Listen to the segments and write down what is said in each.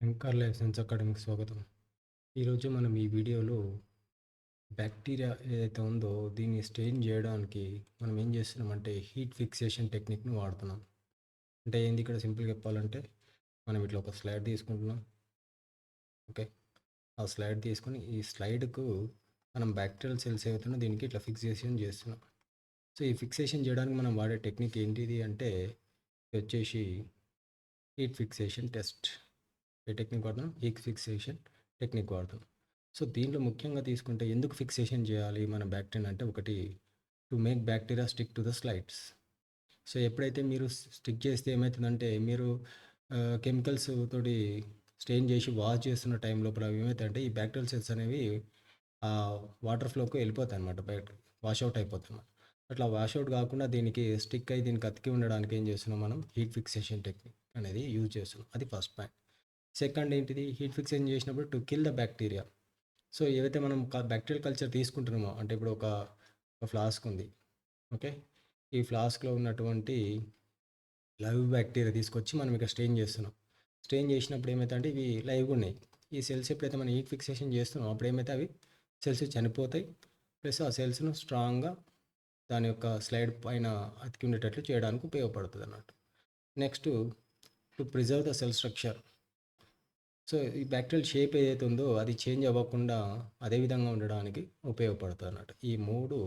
ఎంకార్ life science అకాడమీకి స్వాగతం. ఈరోజు మనం ఈ వీడియోలో బ్యాక్టీరియా ఏదైతే ఉందో దీన్ని స్టెయిన్ చేయడానికి మనం ఏం చేస్తున్నామంటే హీట్ ఫిక్సేషన్ టెక్నిక్‌ని వాడుతున్నాం. అంటే ఏంది ఇక్కడ సింపుల్‌గా చెప్పాలంటే మనం ఇట్లా ఒక స్లైడ్ తీసుకుంటున్నాం. ఓకే. ఆ స్లైడ్ తీసుకొని ఈ స్లైడ్‌కు మనం బ్యాక్టీరియల్ సెల్స్ ఏవైతున్నాయో దీనికి ఇట్లా ఫిక్సేషన్ చేస్తున్నాం. సో, ఈ ఫిక్సేషన్ చేయడానికి మనం వాడే టెక్నిక్ ఏంటిది అంటే ఇది వచ్చేసి హీట్ ఫిక్సేషన్ టెస్ట్. ఏ టెక్నిక్ వాడుతున్నాం? హీట్ ఫిక్సేషన్ టెక్నిక్ వాడుతున్నాం. సో, దీంట్లో ముఖ్యంగా తీసుకుంటే ఎందుకు ఫిక్సేషన్ చేయాలి మన బ్యాక్టీరియా అంటే ఒకటి to make bacteria stick to the slides. So, ఎప్పుడైతే మీరు స్టిక్ చేస్తే ఏమవుతుందంటే మీరు కెమికల్స్ తోటి స్టెయిన్ చేసి వాష్ చేస్తున్న టైం లోపల ఏమవుతాయంటే ఈ బ్యాక్టీరియల్ సెల్స్ అనేవి వాటర్ ఫ్లోకి వెళ్ళిపోతాయి అనమాట, బయట వాష్ అవుట్ అయిపోతాయి. అట్లా వాష్ అవుట్ కాకుండా దీనికి స్టిక్ అయి దీనికి అతికి ఉండడానికి ఏం చేస్తున్నాం మనం హీట్ ఫిక్సేషన్ టెక్నిక్ అనేది యూజ్ చేస్తున్నాం. అది ఫస్ట్ పాయింట్. సెకండ్ ఏంటిది హీట్ ఫిక్సేషన్ చేసినప్పుడు to kill the bacteria. So, ఏవైతే మనం బ్యాక్టీరియల్ కల్చర్ తీసుకుంటున్నామో అంటే ఇప్పుడు ఒక ఫ్లాస్క్ ఉంది. ఓకే. ఈ ఫ్లాస్క్‌లో ఉన్నటువంటి లైవ్ బ్యాక్టీరియా తీసుకొచ్చి మనం ఇక్కడ స్టెయిన్ చేస్తున్నాం. స్టెయిన్ చేసినప్పుడు ఏమైతాయంటే ఇవి లైవ్‌గా ఉన్నాయి. ఈ సెల్స్ ఎప్పుడైతే మనం హీట్ ఫిక్సేషన్ చేస్తున్నామో అప్పుడు ఏమైతే అవి సెల్స్ చనిపోతాయి. ప్లస్ ఆ సెల్స్‌ను స్ట్రాంగ్‌గా దాని యొక్క స్లైడ్ పైన అతికి ఉండేటట్లు చేయడానికి ఉపయోగపడుతుందన్నట్టు. Next to preserve the cell structure. So, ఈ బ్యాక్టీరియల్ షేప్ ఏదైతే ఉందో అది చేంజ్ అవ్వకుండా అదే విధంగా ఉండడానికి ఉపయోగపడుతుందన్నట్టు. ఈ 3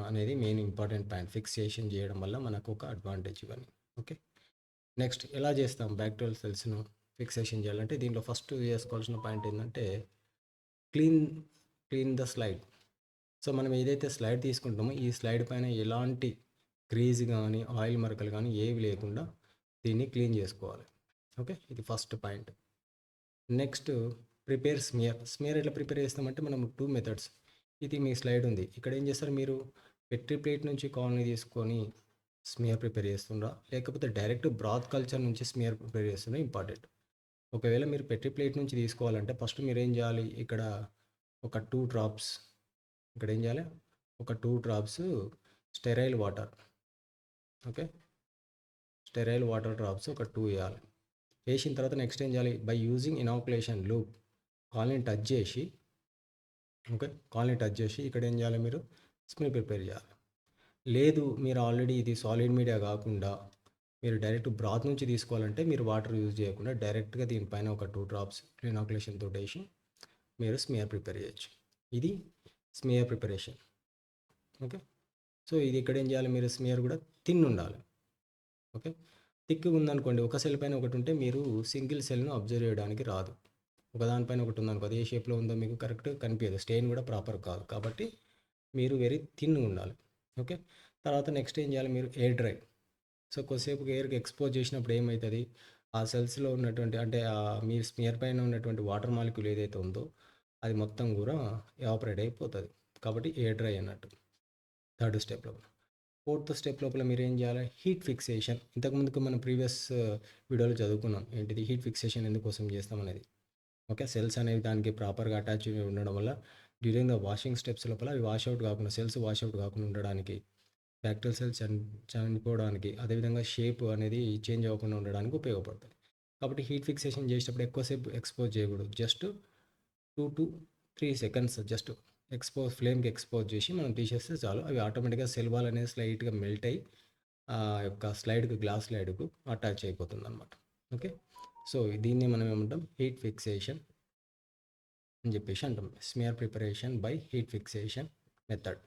అనేది మెయిన్ ఇంపార్టెంట్ పాయింట్. ఫిక్సేషన్ చేయడం వల్ల మనకు ఒక అడ్వాంటేజ్ ఇవన్నీ. ఓకే. నెక్స్ట్ ఎలా చేస్తాం బ్యాక్టీరియల్ సెల్స్‌ను ఫిక్సేషన్ చేయాలంటే దీంట్లో ఫస్ట్ చేసుకోవాల్సిన పాయింట్ ఏంటంటే clean clean the slide. So, మనం ఏదైతే స్లైడ్ తీసుకుంటామో ఈ స్లైడ్ పైన ఎలాంటి గ్రీజ్ గానీ, ఆయిల్ మరకలు గానీ ఏవి లేకుండా దీన్ని క్లీన్ చేసుకోవాలి. ఓకే. ఇది first point. Next prepare smear. Smear ఎట్లా ప్రిపేర్ చేస్తామంటే మనం 2 మెథడ్స్. ఇది మీ స్లైడ్ ఉంది. ఇక్కడ ఏం చేస్తారు మీరు పెట్రీ ప్లేట్ నుంచి కాలనీ తీసుకొని స్మియర్ ప్రిపేర్ చేస్తుండ్రా? లేకపోతే డైరెక్ట్ బ్రాత్ కల్చర్ నుంచి స్మియర్ ప్రిపేర్ చేస్తుండ్రా ఇంపార్టెంట్. ఒకవేళ మీరు పెట్రీ ప్లేట్ నుంచి తీసుకోవాలంటే ఫస్ట్ మీరేం చేయాలి ఇక్కడ ఒక 2 డ్రాప్స్ ఇక్కడ ఏం చేయాలి? ఒక 2 drops sterile water. Okay. Sterile water drops ఒక 2 ఎయాలి. వేసిన తర్వాత నెక్స్ట్ ఏం చేయాలి? బై యూజింగ్ ఇనాక్యులేషన్ లూప్ కాలనీని టచ్ చేసి ఓకే. కాలనీ టచ్ చేసి ఇక్కడ ఏం చేయాలి మీరు స్ప్రే ప్రిపేర్ చేయాలి. లేదు మీరు ఆల్రెడీ ఇది సాలిడ్ మీడియా కాకుండా మీరు డైరెక్ట్ బ్రాత్ నుంచి తీసుకోవాలంటే మీరు వాటర్ యూజ్ చేయకుండా డైరెక్ట్గా దీనిపైన ఒక 2 డ్రాప్స్ ఇనాక్యులేషన్ తోటి వేసి మీరు స్మియర్ ప్రిపేర్ చేయొచ్చు. ఇది స్మియర్ ప్రిపరేషన్. ఓకే. సో, ఇది ఇక్కడ ఏం చేయాలి మీరు స్మియర్ కూడా థిన్ ఉండాలి. ఓకే. థిక్‌గా ఉందనుకోండి ఒక సెల్ పైన ఒకటి ఉంటే మీరు సింగిల్ సెల్‌ను అబ్జర్వ్ చేయడానికి రాదు. ఒకదానిపైన ఒకటి ఉందనుకో అది ఏ షేప్‌లో ఉందో మీకు కరెక్ట్‌గా కనిపియదు. స్టెయిన్ కూడా ప్రాపర్ కాదు. కాబట్టి మీరు వెరీ థిన్‌గా ఉండాలి. ఓకే. తర్వాత నెక్స్ట్ ఏం చేయాలి మీరు ఎయిర్ డ్రై. సో, కొద్దిసేపు ఎయిర్‌కి ఎక్స్‌పోజ్ చేసినప్పుడు ఏమైతది ఆ సెల్స్‌లో ఉన్నటువంటి అంటే మీ స్మియర్ పైన ఉన్నటువంటి వాటర్ మాలిక్యూల్ ఏదైతే ఉందో అది మొత్తం కూడా ఎవాపరేట్ అయిపోతది. కాబట్టి ఎయిర్ డ్రై అన్నట్టు. థర్డ్ స్టెప్‌లో. ఫోర్త్ స్టెప్ లోపల మీరేం చేయాలి హీట్ ఫిక్సేషన్. ఇంతకుముందుకు మనం ప్రీవియస్ వీడియోలో చదువుకున్నాం. ఏంటిది హీట్ ఫిక్సేషన్ ఎందుకోసం చేస్తామనేది. ఓకే. సెల్స్ అనేవి దానికి ప్రాపర్‌గా అటాచ్ ఉండడం వల్ల డ్యూరింగ్ ద వాషింగ్ స్టెప్స్ లోపల అవి వాష్ అవుట్ కాకుండా సెల్స్ వాష్ అవుట్ కాకుండా ఉండడానికి, బ్యాక్టీరియల్ సెల్స్ చనిపోవడానికి, అదేవిధంగా షేప్ అనేది చేంజ్ అవ్వకుండా ఉండడానికి ఉపయోగపడుతుంది. కాబట్టి హీట్ ఫిక్సేషన్ చేసేటప్పుడు ఎక్కువసేపు ఎక్స్‌పోజ్ చేయకూడదు. జస్ట్ 2-3 సెకండ్స్ జస్ట్ ఫ్లేమ్‌కి ఎక్స్‌పోజ్ చేసి మనం తీసేస్తే చాలు. అవి ఆటోమేటిక్‌గా సెల్ వాల్ అనేది స్లైట్‌గా మెల్ట్ అయ్యి యొక్క గ్లాస్ స్లైడ్‌కు అటాచ్ అయిపోతుందనమాట. ఓకే. సో, దీన్ని మనం ఏమంటాం హీట్ ఫిక్సేషన్ అని చెప్పేసి అంటాం. Smear preparation by heat fixation method.